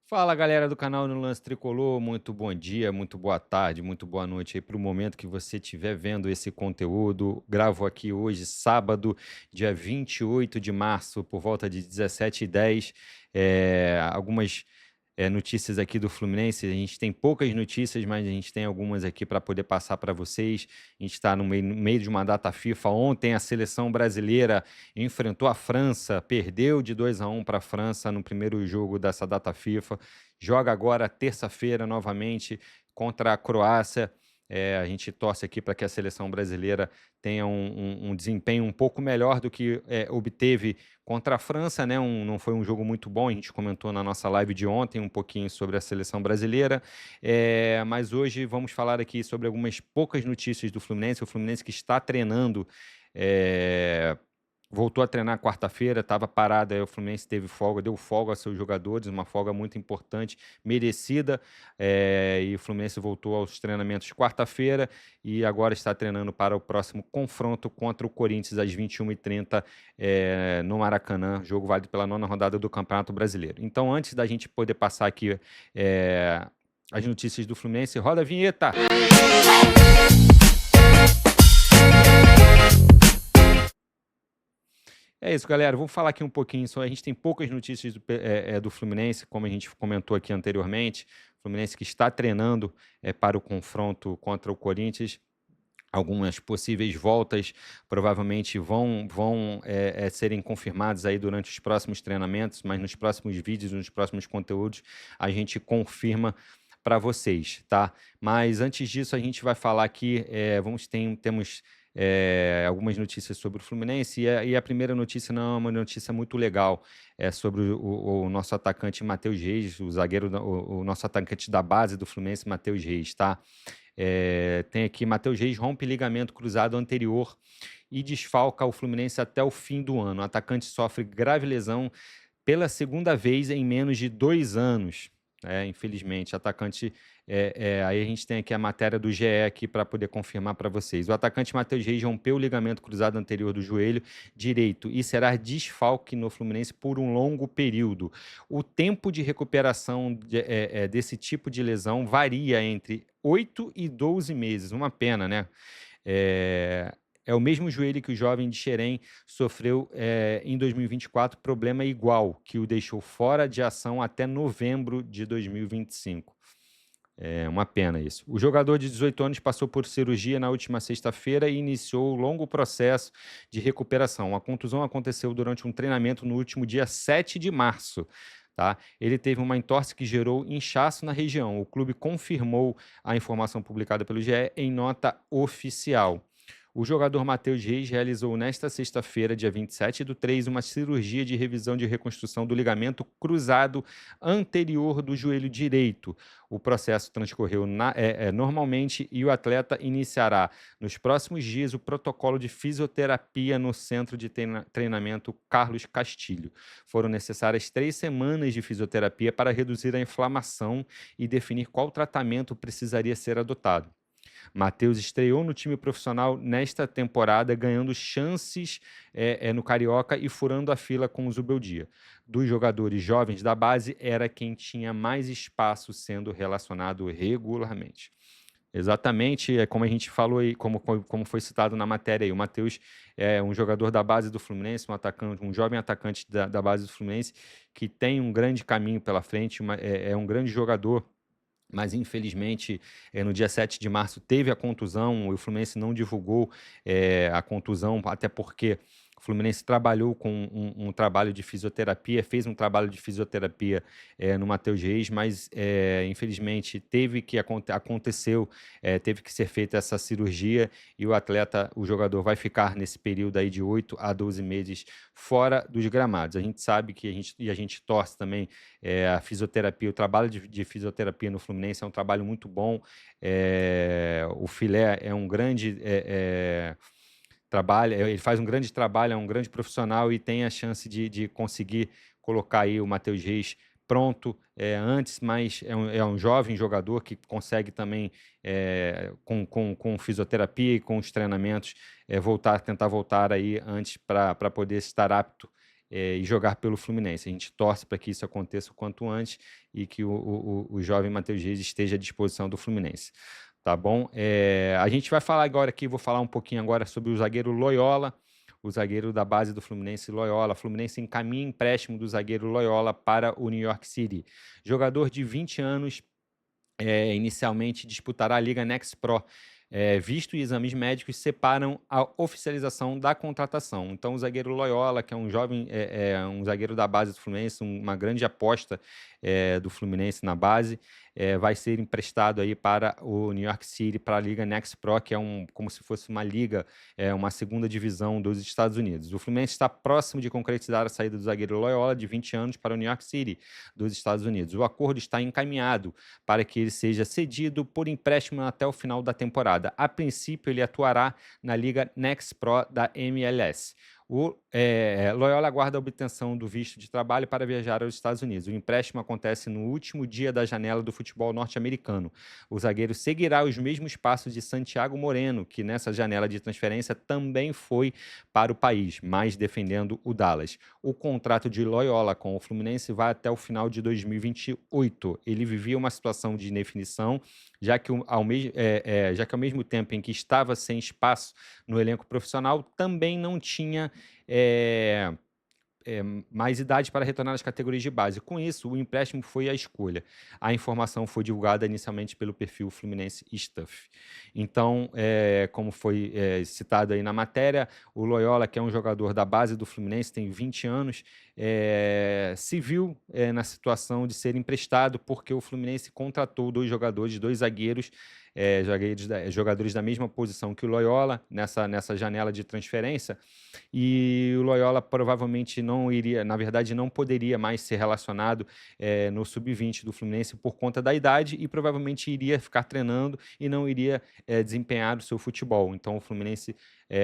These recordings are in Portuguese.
Fala galera do canal No Lance Tricolor, muito bom dia, muito boa tarde, muito boa noite aí para o momento que você estiver vendo esse conteúdo. Gravo aqui hoje, sábado, dia 28 de março, por volta de 17h10. Algumas notícias aqui do Fluminense. A gente tem poucas notícias, mas a gente tem algumas aqui para poder passar para vocês. A gente está no meio de uma data FIFA. Ontem a seleção brasileira enfrentou a França, perdeu de 2-1 para a França no primeiro jogo dessa data FIFA. Joga agora terça-feira novamente contra a Croácia. A gente torce aqui para que a seleção brasileira tenha um desempenho um pouco melhor do que obteve contra a França, né? Não foi um jogo muito bom. A gente comentou na nossa live de ontem um pouquinho sobre a seleção brasileira, mas hoje vamos falar aqui sobre algumas poucas notícias do Fluminense. O Fluminense que está treinando. é, Voltou a treinar quarta-feira, estava parado, aí o Fluminense teve folga, deu folga aos seus jogadores, uma folga muito importante, merecida, e o Fluminense voltou aos treinamentos quarta-feira e agora está treinando para o próximo confronto contra o Corinthians às 21h30 no Maracanã, jogo válido pela 9ª rodada do Campeonato Brasileiro. Então, antes da gente poder passar aqui as notícias do Fluminense, roda a vinheta! É isso, galera. Vou falar aqui um pouquinho só. A gente tem poucas notícias do Fluminense, como a gente comentou aqui anteriormente. O Fluminense que está treinando para o confronto contra o Corinthians. Algumas possíveis voltas provavelmente vão serem confirmadas aí durante os próximos treinamentos, mas nos próximos vídeos, nos próximos conteúdos, a gente confirma para vocês, tá? Mas antes disso, a gente vai falar aqui, temos algumas notícias sobre o Fluminense, e a primeira notícia não é uma notícia muito legal, é sobre o nosso atacante Matheus Reis, o zagueiro, o nosso atacante da base do Fluminense, Matheus Reis, tá? Tem aqui, Matheus Reis rompe ligamento cruzado anterior e desfalca o Fluminense até o fim do ano. O atacante sofre grave lesão pela segunda vez em menos de 2 anos. Infelizmente, atacante. Aí a gente tem aqui a matéria do GE aqui para poder confirmar para vocês. O atacante Matheus Reis rompeu o ligamento cruzado anterior do joelho direito e será desfalque no Fluminense por um longo período. O tempo de recuperação desse tipo de lesão varia entre 8 e 12 meses. Uma pena, né? É o mesmo joelho que o jovem de Xerém sofreu em 2024, problema igual, que o deixou fora de ação até novembro de 2025. É uma pena isso. O jogador de 18 anos passou por cirurgia na última sexta-feira e iniciou o longo processo de recuperação. A contusão aconteceu durante um treinamento no último dia 7 de março. Tá? Ele teve uma entorse que gerou inchaço na região. O clube confirmou a informação publicada pelo GE em nota oficial. O jogador Matheus Reis realizou nesta sexta-feira, dia 27/3, uma cirurgia de revisão de reconstrução do ligamento cruzado anterior do joelho direito. O processo transcorreu normalmente e o atleta iniciará nos próximos dias o protocolo de fisioterapia no Centro de Treinamento Carlos Castilho. Foram necessárias 3 semanas de fisioterapia para reduzir a inflamação e definir qual tratamento precisaria ser adotado. Matheus estreou no time profissional nesta temporada, ganhando chances no Carioca e furando a fila com o Zubeldia. Dos jogadores jovens da base, era quem tinha mais espaço sendo relacionado regularmente. Exatamente, é como a gente falou aí, como foi citado na matéria aí. O Matheus é um jogador da base do Fluminense, um jovem atacante da base do Fluminense, que tem um grande caminho pela frente, é um grande jogador. Mas infelizmente no dia 7 de março teve a contusão. O Fluminense não divulgou a contusão, até porque o Fluminense trabalhou com um trabalho de fisioterapia, fez um trabalho de fisioterapia no Matheus Reis, mas infelizmente aconteceu, teve que ser feita essa cirurgia e o jogador vai ficar nesse período aí de 8 a 12 meses fora dos gramados. A gente sabe que a gente torce também a fisioterapia, o trabalho de fisioterapia no Fluminense é um trabalho muito bom. O Filé é um grande trabalho, ele faz um grande trabalho, é um grande profissional e tem a chance de conseguir colocar aí o Matheus Reis pronto antes, mas é um jovem jogador que consegue também, com fisioterapia e com os treinamentos, tentar voltar aí antes para poder estar apto e jogar pelo Fluminense. A gente torce para que isso aconteça o quanto antes e que o jovem Matheus Reis esteja à disposição do Fluminense. Tá bom? A gente vai falar agora aqui, vou falar um pouquinho agora sobre o zagueiro Loyola, o zagueiro da base do Fluminense, Loyola. Fluminense encaminha empréstimo do zagueiro Loyola para o New York City. Jogador de 20 anos, inicialmente disputará a Liga Next Pro. Visto e exames médicos separam a oficialização da contratação. Então, o zagueiro Loyola, que é um jovem, um zagueiro da base do Fluminense, uma grande aposta do Fluminense na base, vai ser emprestado aí para o New York City, para a Liga Next Pro, que é como se fosse uma liga, uma segunda divisão dos Estados Unidos. O Fluminense está próximo de concretizar a saída do zagueiro Loyola, de 20 anos, para o New York City, dos Estados Unidos. O acordo está encaminhado para que ele seja cedido por empréstimo até o final da temporada. A princípio, ele atuará na Liga Next Pro da MLS. O Loyola aguarda a obtenção do visto de trabalho para viajar aos Estados Unidos. O empréstimo acontece no último dia da janela do futebol norte-americano. O zagueiro seguirá os mesmos passos de Santiago Moreno, que nessa janela de transferência também foi para o país, mas defendendo o Dallas. O contrato de Loyola com o Fluminense vai até o final de 2028. Ele vivia uma situação de indefinição, já que ao mesmo tempo em que estava sem espaço no elenco profissional, também não tinha mais idade para retornar às categorias de base. Com isso, o empréstimo foi a escolha. A informação foi divulgada inicialmente pelo perfil Fluminense Stuff. Então, como foi citado aí na matéria, o Loyola, que é um jogador da base do Fluminense, tem 20 anos, se viu na situação de ser emprestado porque o Fluminense contratou dois jogadores, dois zagueiros, jogadores da mesma posição que o Loyola nessa janela de transferência, e o Loyola provavelmente não iria, na verdade, não poderia mais ser relacionado no sub-20 do Fluminense por conta da idade e provavelmente iria ficar treinando e não iria desempenhar o seu futebol. Então o Fluminense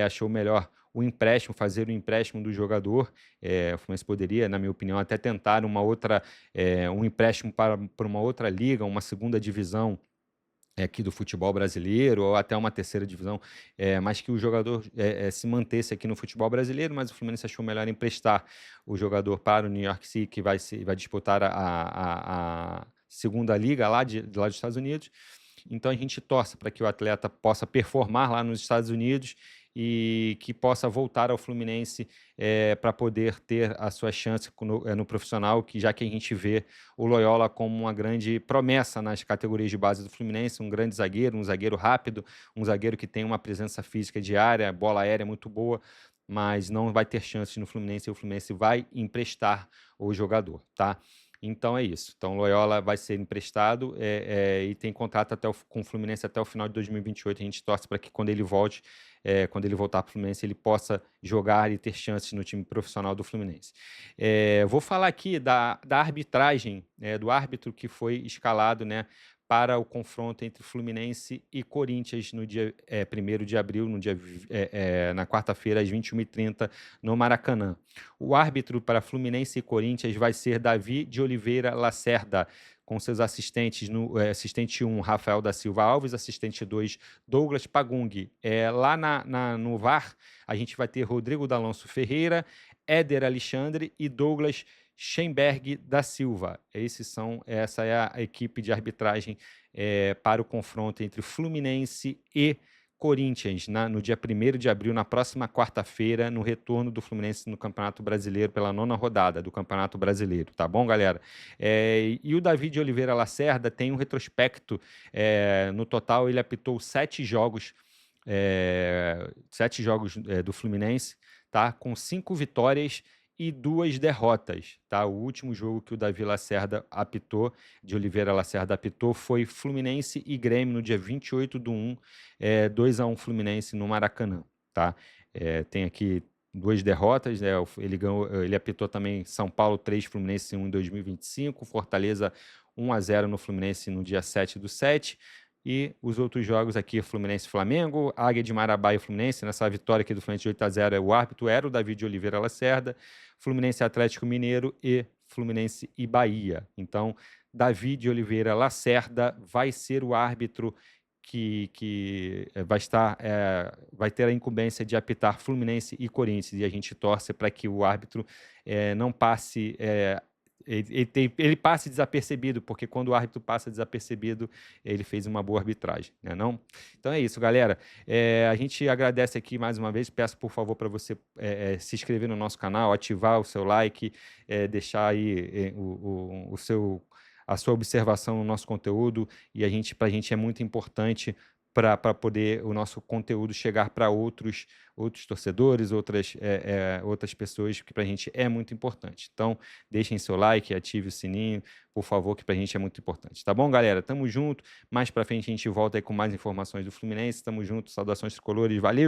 achou melhor fazer o empréstimo do jogador. O Fluminense poderia, na minha opinião, até tentar um empréstimo para uma outra liga, uma segunda divisão aqui do futebol brasileiro, ou até uma terceira divisão, mas que o jogador se mantesse aqui no futebol brasileiro, mas o Fluminense achou melhor emprestar o jogador para o New York City, que vai disputar a segunda liga lá dos Estados Unidos. Então a gente torce para que o atleta possa performar lá nos Estados Unidos e que possa voltar ao Fluminense para poder ter a sua chance no profissional, já que a gente vê o Loyola como uma grande promessa nas categorias de base do Fluminense, um grande zagueiro, um zagueiro rápido, um zagueiro que tem uma presença física diária, bola aérea muito boa, mas não vai ter chance no Fluminense e o Fluminense vai emprestar o jogador, tá? Então é isso. Então o Loyola vai ser emprestado e tem contrato com o Fluminense até o final de 2028. A gente torce para que quando ele voltar para o Fluminense, ele possa jogar e ter chances no time profissional do Fluminense. Vou falar aqui da arbitragem, do árbitro que foi escalado, né, para o confronto entre Fluminense e Corinthians no dia 1º de abril, na quarta-feira, às 21h30, no Maracanã. O árbitro para Fluminense e Corinthians vai ser Davi de Oliveira Lacerda, com seus assistentes, assistente 1, Rafael da Silva Alves, assistente 2, Douglas Pagung. Lá no VAR, a gente vai ter Rodrigo D'Alonso Ferreira, Éder Alexandre e Douglas Schemberg da Silva. Essa é a equipe de arbitragem para o confronto entre Fluminense e Corinthians, no dia 1º de abril, na próxima quarta-feira, no retorno do Fluminense no Campeonato Brasileiro, pela 9ª rodada do Campeonato Brasileiro, tá bom, galera? E o Davi de Oliveira Lacerda tem um retrospecto, no total ele apitou 7 jogos, do Fluminense, tá? Com 5 vitórias e 2 derrotas, tá? O último jogo que o Davi Lacerda de Oliveira Lacerda apitou, foi Fluminense e Grêmio no dia 28/1, 2-1 Fluminense no Maracanã, tá? Tem aqui 2 derrotas, né? Ele apitou também São Paulo 3, Fluminense 1 em 2025, Fortaleza 1-0 no Fluminense no dia 7/7, e os outros jogos aqui, Fluminense e Flamengo, Águia de Marabá e Fluminense. Nessa vitória aqui do Fluminense de 8-0, o árbitro era o Davi de Oliveira Lacerda, Fluminense Atlético Mineiro e Fluminense e Bahia. Então, Davi de Oliveira Lacerda vai ser o árbitro vai ter a incumbência de apitar Fluminense e Corinthians, e a gente torce para que o árbitro não passe, ele passe desapercebido, porque quando o árbitro passa desapercebido, ele fez uma boa arbitragem, né, não? Então é isso, galera. A gente agradece aqui mais uma vez, peço por favor para você se inscrever no nosso canal, ativar o seu like, deixar aí a sua observação no nosso conteúdo, e para a gente é muito importante para poder o nosso conteúdo chegar para outros torcedores, outras pessoas, que para a gente é muito importante. Então, deixem seu like, ative o sininho, por favor, que para a gente é muito importante. Tá bom, galera? Tamo junto. Mais para frente a gente volta aí com mais informações do Fluminense. Tamo junto. Saudações tricolores. Valeu!